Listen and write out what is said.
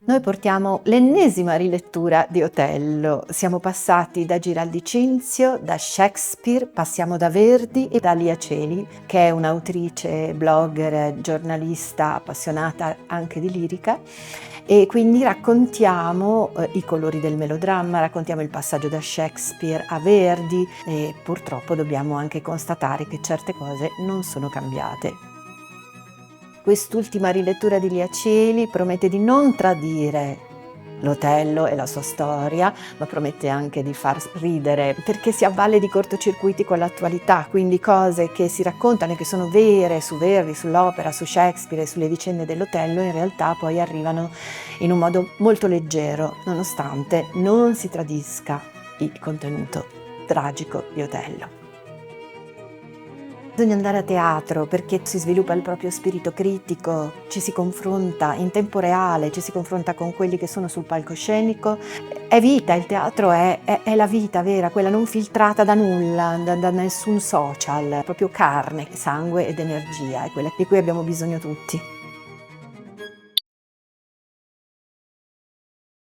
Noi portiamo l'ennesima rilettura di Otello. Siamo passati da Giraldi Cinzio, da Shakespeare, passiamo da Verdi e da Lia Celi, che è un'autrice, blogger, giornalista appassionata anche di lirica. E quindi raccontiamo i colori del melodramma, raccontiamo il passaggio da Shakespeare a Verdi e purtroppo dobbiamo anche constatare che certe cose non sono cambiate. Quest'ultima rilettura di Lia Celi promette di non tradire l'Otello e la sua storia, ma promette anche di far ridere, perché si avvale di cortocircuiti con l'attualità, quindi cose che si raccontano e che sono vere su Verdi, sull'opera, su Shakespeare e sulle vicende dell'Otello, in realtà poi arrivano in un modo molto leggero, nonostante non si tradisca il contenuto tragico di Otello. Bisogna andare a teatro perché si sviluppa il proprio spirito critico, ci si confronta in tempo reale, ci si confronta con quelli che sono sul palcoscenico. È vita, il teatro è la vita vera, quella non filtrata da nulla, da nessun social, proprio carne, sangue ed energia, è quella di cui abbiamo bisogno tutti.